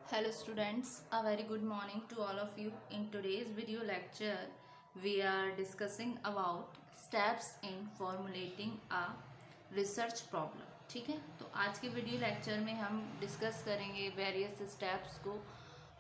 Hello students, a very good morning to all of you. In today's video lecture, we are discussing about steps in formulating a research problem. ठीक है, तो आज के video lecture में हम discuss करेंगे various steps को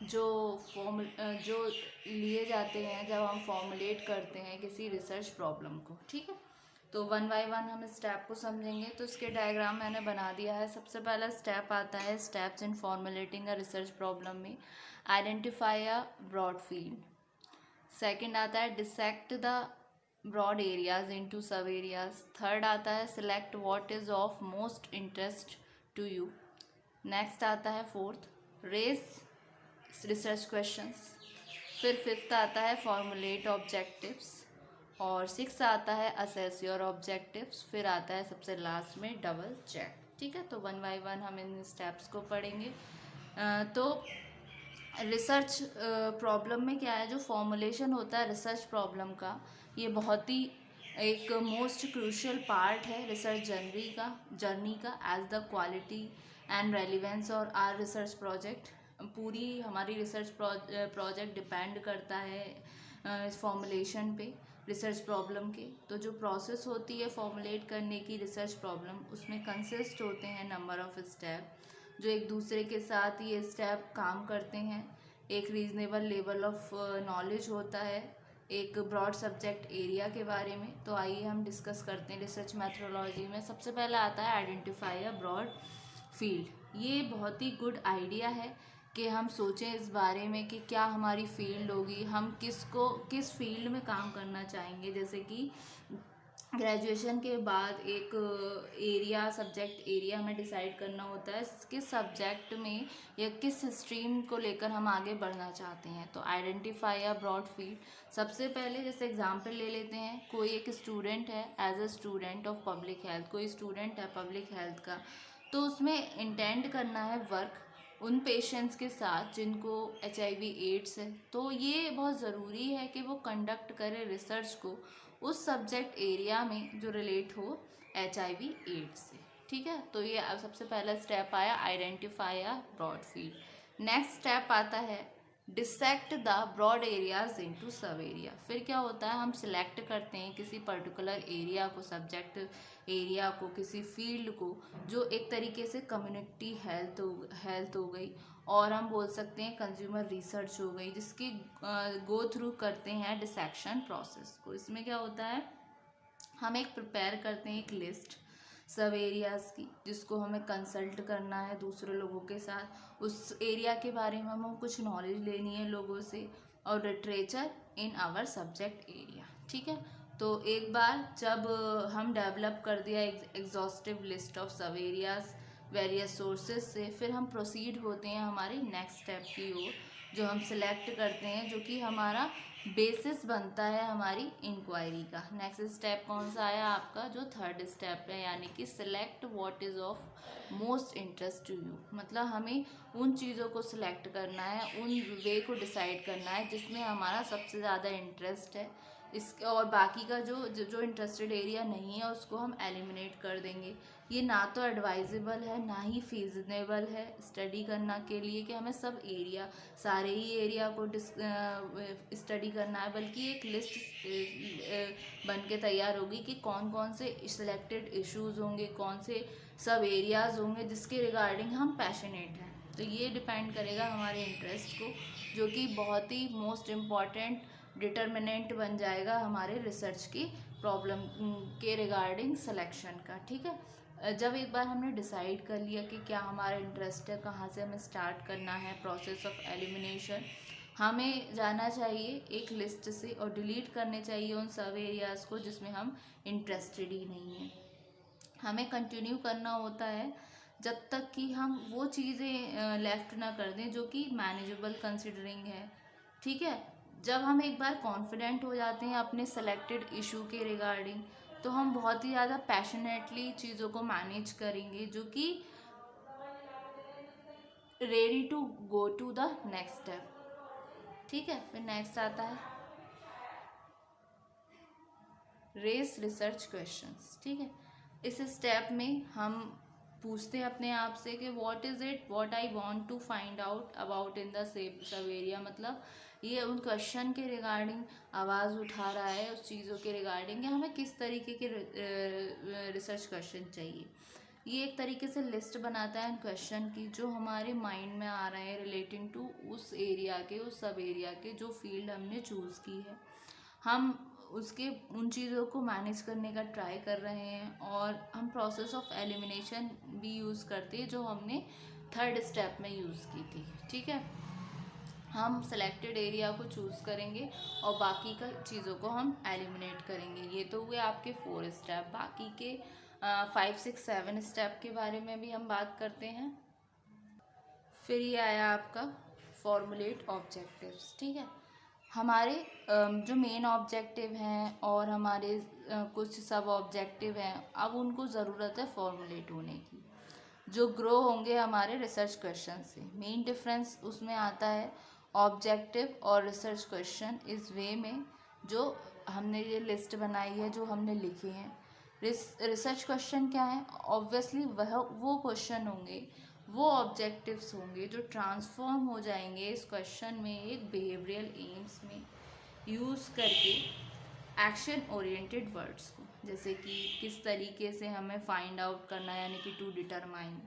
जो लिए जाते हैं जब हम फॉर्मुलेट करते हैं किसी रिसर्च प्रॉब्लम को. ठीक है, तो वन बाय वन हम स्टेप को समझेंगे. तो इसके डायग्राम मैंने बना दिया है. सबसे पहला स्टेप आता है steps in formulating a research problem में identify a broad field. Second आता है dissect the broad areas into sub areas. Third आता है select what is of most interest to you. Next आता है फोर्थ रेज रिसर्च क्वेश्चंस. फिर fifth आता है फॉर्मुलेट ऑब्जेक्टिव्स. और सिक्स आता है असेस योर ऑब्जेक्टिव्स. फिर आता है सबसे लास्ट में डबल चेक. ठीक है, तो वन बाय वन हम इन स्टेप्स को पढ़ेंगे. तो रिसर्च प्रॉब्लम में क्या है, जो फॉर्मुलेशन होता है रिसर्च प्रॉब्लम का, ये बहुत ही एक मोस्ट क्रूशियल पार्ट है रिसर्च जर्नी का as the quality and relevance और आर रिसर्च प्रोजेक्ट. पूरी हमारी रिसर्च प्रोजेक्ट डिपेंड करता है इस फॉर्मुलेशन पे रिसर्च प्रॉब्लम के. तो जो प्रोसेस होती है फॉर्मुलेट करने की रिसर्च प्रॉब्लम, उसमें कंसिस्ट होते हैं नंबर ऑफ स्टेप जो एक दूसरे के साथ ये स्टेप काम करते हैं. एक रीजनेबल लेवल ऑफ नॉलेज होता है एक ब्रॉड सब्जेक्ट एरिया के बारे में. तो आइए हम डिस्कस करते हैं रिसर्च मैथोडोलॉजी में. सबसे पहला आता है आइडेंटिफाई अ ब्रॉड फील्ड. ये बहुत ही गुड आइडिया है कि हम सोचें इस बारे में कि क्या हमारी फील्ड होगी, हम किस फील्ड में काम करना चाहेंगे. जैसे कि ग्रेजुएशन के बाद एक सब्जेक्ट एरिया हमें डिसाइड करना होता है किस सब्जेक्ट में या किस स्ट्रीम को लेकर हम आगे बढ़ना चाहते हैं. तो आइडेंटिफाई अ ब्रॉड फील्ड. सबसे पहले जैसे एग्जांपल ले लेते हैं, कोई एक स्टूडेंट है as a student of public health. कोई स्टूडेंट है पब्लिक हेल्थ का, तो उसमें इंटेंड करना है वर्क उन पेशेंट्स के साथ जिनको HIV एड्स है. तो ये बहुत ज़रूरी है कि वो कंडक्ट करे रिसर्च को उस सब्जेक्ट एरिया में जो रिलेट हो HIV एड्स से. ठीक है, तो ये सबसे पहला स्टेप आया identify a broad field. Next step आता है dissect the broad areas into sub area. फिर क्या होता है, हम सिलेक्ट करते हैं किसी पर्टिकुलर एरिया को, सब्जेक्ट एरिया को, किसी फील्ड को जो एक तरीके से कम्युनिटी हेल्थ हो गई, और हम बोल सकते हैं कंज्यूमर रिसर्च हो गई, जिसकी गो थ्रू करते हैं डिसेक्शन प्रोसेस को. इसमें क्या होता है, हम एक प्रिपेयर करते हैं एक लिस्ट सब एरियाज़ की, जिसको हमें कंसल्ट करना है दूसरे लोगों के साथ. उस एरिया के बारे में हमें कुछ नॉलेज लेनी है लोगों से, और literature in our subject area. ठीक है, तो एक बार जब हम डेवलप कर दिया एग्जॉस्टिव लिस्ट ऑफ सब एरियाज वेरियस सोर्सेज से, फिर हम प्रोसीड होते हैं हमारे नेक्स्ट स्टेप की ओर, जो हम सिलेक्ट करते हैं, जो कि हमारा बेसिस बनता है हमारी इंक्वायरी का. नेक्स्ट स्टेप कौन सा आया आपका, जो थर्ड स्टेप है, यानी कि select what is of most interest to you. मतलब हमें उन चीज़ों को सिलेक्ट करना है, उन वे को डिसाइड करना है जिसमें हमारा सबसे ज़्यादा इंटरेस्ट है. और बाकी का जो इंटरेस्टेड एरिया नहीं है उसको हम एलिमिनेट कर देंगे. ये ना तो एडवाइजेबल है ना ही फीजिबल है स्टडी करना के लिए कि हमें सारे ही एरिया को स्टडी करना है, बल्कि एक लिस्ट बन के तैयार होगी कि कौन कौन से सिलेक्टेड इश्यूज होंगे, कौन से सब एरियाज होंगे जिसके रिगार्डिंग हम पैशनेट हैं. तो ये डिपेंड करेगा हमारे इंटरेस्ट को, जो कि बहुत ही मोस्ट इम्पॉर्टेंट डिटर्मिनेंट बन जाएगा हमारे रिसर्च की प्रॉब्लम के रिगार्डिंग सिलेक्शन का. ठीक है, जब एक बार हमने डिसाइड कर लिया कि क्या हमारा इंटरेस्ट है, कहाँ से हमें स्टार्ट करना है प्रोसेस ऑफ एलिमिनेशन, हमें जाना चाहिए एक लिस्ट से और डिलीट करने चाहिए उन सब एरियाज़ को जिसमें हम इंटरेस्टेड ही नहीं हैं. हमें कंटिन्यू करना होता है जब तक कि हम वो चीज़ें लेफ्ट ना कर दें जो कि मैनेजेबल कंसिडरिंग है. ठीक है, जब हम एक बार कॉन्फिडेंट हो जाते हैं अपने सेलेक्टेड इशू के रिगार्डिंग, तो हम बहुत ही ज़्यादा पैशनेटली चीज़ों को मैनेज करेंगे, जो कि ready to go to the next step. ठीक है, फिर नेक्स्ट आता है रेस रिसर्च क्वेश्चंस. ठीक है, इस स्टेप में हम पूछते हैं अपने आप से कि what is it what I want to find out about in the sub area, मतलब ये उन क्वेश्चन के रिगार्डिंग आवाज़ उठा रहा है, उस चीज़ों के रिगार्डिंग कि हमें किस तरीके के रिसर्च क्वेश्चन चाहिए। ये एक तरीके से लिस्ट बनाता है क्वेश्चन की जो हमारे माइंड में आ रहे हैं रिलेटिंग टू उस एरिया के, उस सब एरिया के जो फील्ड हमने चूज़ की है। हम उसके उन चीज़ों को मैनेज करने का ट्राई कर रहे हैं, और हम प्रोसेस ऑफ एलिमिनेशन भी यूज़ करते हैं जो हमने थर्ड स्टेप में यूज़ की थी। ठीक है, हम सेलेक्टेड एरिया को चूज़ करेंगे और बाकी का चीज़ों को हम एलिमिनेट करेंगे। ये तो हुए आपके 4 स्टेप। बाकी के 5 6 7 स्टेप के बारे में भी हम बात करते हैं। फिर ये आया आपका फॉर्मुलेट ऑब्जेक्टिव्स। ठीक है, हमारे जो मेन ऑब्जेक्टिव हैं और हमारे कुछ सब ऑब्जेक्टिव हैं, अब उनको ज़रूरत है फॉर्मुलेट होने की, जो ग्रो होंगे हमारे रिसर्च क्वेश्चन से। मेन डिफरेंस उसमें आता है ऑब्जेक्टिव और रिसर्च क्वेश्चन इस वे में, जो हमने ये लिस्ट बनाई है, जो हमने लिखे हैं। रिसर्च क्वेश्चन क्या है? ऑब्वियसली वह वो क्वेश्चन होंगे, वो ऑब्जेक्टिव्स होंगे जो ट्रांसफॉर्म हो जाएंगे इस क्वेश्चन में एक बिहेवियरल एम्स में यूज़ करके एक्शन ओरिएंटेड वर्ड्स को, जैसे कि किस तरीके से हमें फाइंड आउट करना है, यानी कि to determine,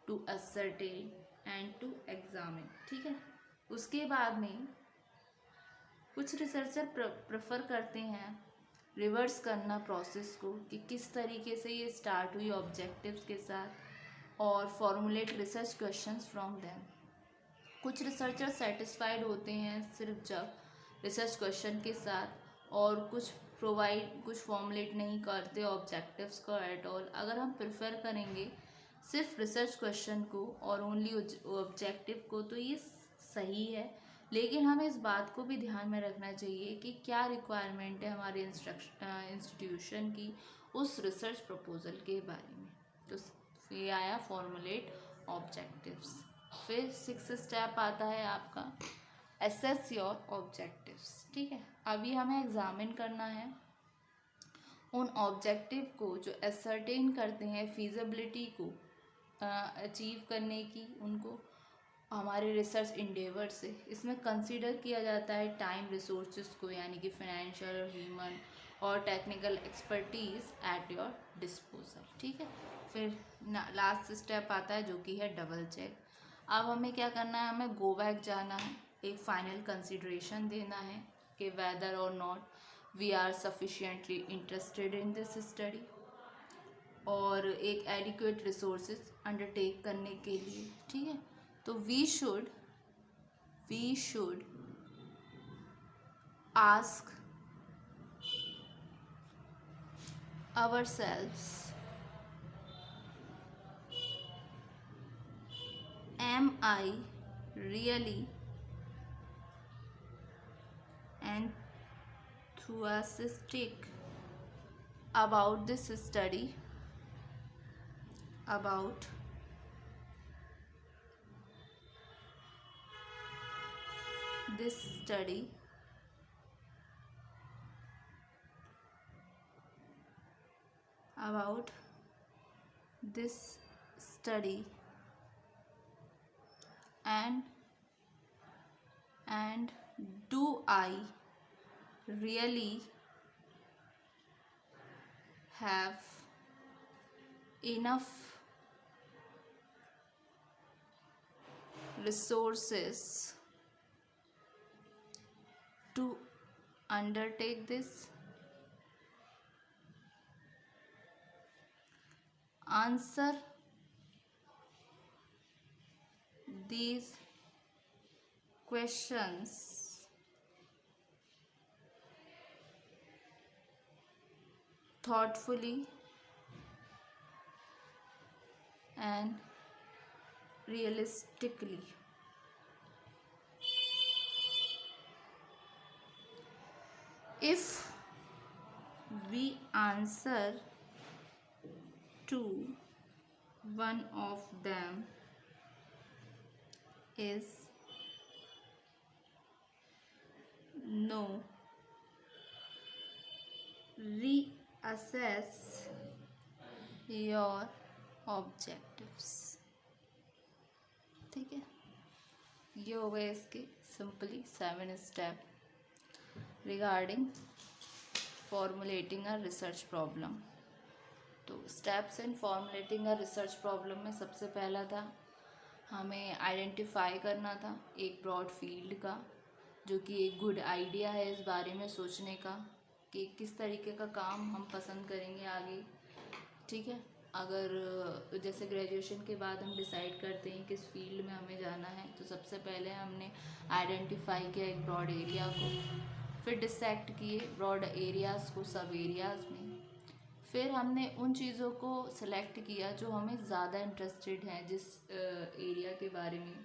to ascertain and to examine. ठीक है, उसके बाद में कुछ रिसर्चर प्रेफर करते हैं रिवर्स करना प्रोसेस को, कि किस तरीके से ये स्टार्ट हुई ऑब्जेक्टिव्स के साथ, और formulate research questions from them. कुछ रिसर्चर सेटिस्फाइड होते हैं सिर्फ जब रिसर्च क्वेश्चन के साथ, और कुछ फॉर्मुलेट नहीं करते ऑब्जेक्टिव्स को एट ऑल। अगर हम प्रेफर करेंगे सिर्फ रिसर्च क्वेश्चन को और ओनली ऑब्जेक्टिव को, तो ये सही है, लेकिन हमें इस बात को भी ध्यान में रखना चाहिए कि क्या रिक्वायरमेंट है हमारे इंस्टीट्यूशन की उस रिसर्च प्रपोजल के बारे में। तो ये आया फॉर्मुलेट ऑब्जेक्टिव्स। फिर 6 स्टेप आता है आपका एसेस योर ऑब्जेक्टिव्स। ठीक है, अभी हमें एग्जामिन करना है उन ऑब्जेक्टिव को जो एसर्टेन करते हैं फिजिबिलिटी को अचीव करने की, उनको हमारे रिसर्च इंडेवर से। इसमें कंसीडर किया जाता है टाइम रिसोर्सेज को, यानी कि फाइनेंशियल और ह्यूमन और technical expertise at your disposal. ठीक है, फिर लास्ट स्टेप आता है जो कि है डबल चेक। अब हमें क्या करना है, हमें गो बैक जाना है, एक फाइनल कंसिडरेशन देना है कि whether or not we are sufficiently interested in this study, और एक एडिक्वेट रिसोर्सेज अंडरटेक करने के लिए। ठीक है, तो we should ask ourselves, am I really enthusiastic about this study, about this study, about this study, and do I really have enough resources to undertake this? Answer these questions thoughtfully and realistically. If we answer to one of them is no, reassess your objectives. ठीक है, ये हो गए इसके simply 7 step regarding formulating a research problem. तो steps in formulating a research problem में सबसे पहला था हमें आइडेंटिफाई करना था एक ब्रॉड फील्ड का, जो कि एक गुड आइडिया है इस बारे में सोचने का कि किस तरीके का काम हम पसंद करेंगे आगे। ठीक है, अगर जैसे ग्रेजुएशन के बाद हम डिसाइड करते हैं किस फील्ड में हमें जाना है, तो सबसे पहले हमने आइडेंटिफाई किया एक ब्रॉड एरिया को, फिर डिसेक्ट किए ब्रॉड एरियाज़ को सब एरियाज़ में, फिर हमने उन चीज़ों को सिलेक्ट किया जो हमें ज़्यादा इंटरेस्टेड हैं, जिस एरिया के बारे में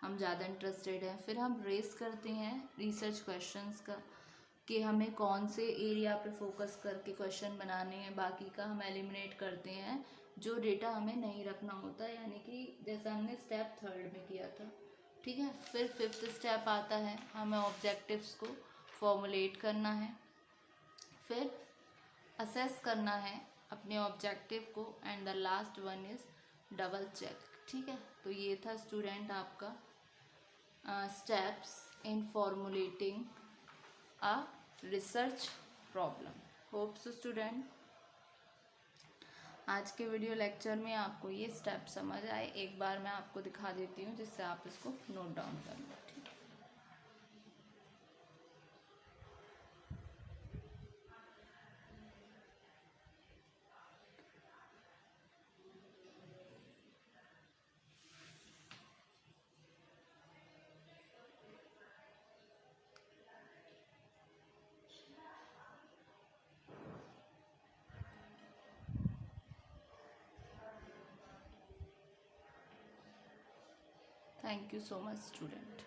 हम ज़्यादा इंटरेस्टेड हैं। फिर हम रेस करते हैं रिसर्च क्वेश्चंस का कि हमें कौन से एरिया पे फोकस करके क्वेश्चन बनाने हैं, बाकी का हम एलिमिनेट करते हैं जो डेटा हमें नहीं रखना होता, यानी कि जैसा हमने स्टेप 3 में किया था। ठीक है, फिर 5th स्टेप आता है हमें ऑब्जेक्टिव्स को फॉर्मुलेट करना है, फिर असेस करना है अपने ऑब्जेक्टिव को, and the last one is double check. ठीक है, तो ये था स्टूडेंट आपका steps in formulating a research problem. Hope so student आज के वीडियो लेक्चर में आपको ये स्टेप समझ आए। एक बार मैं आपको दिखा देती हूँ जिससे आप इसको नोट डाउन कर लो। ठीक है, thank you so much student.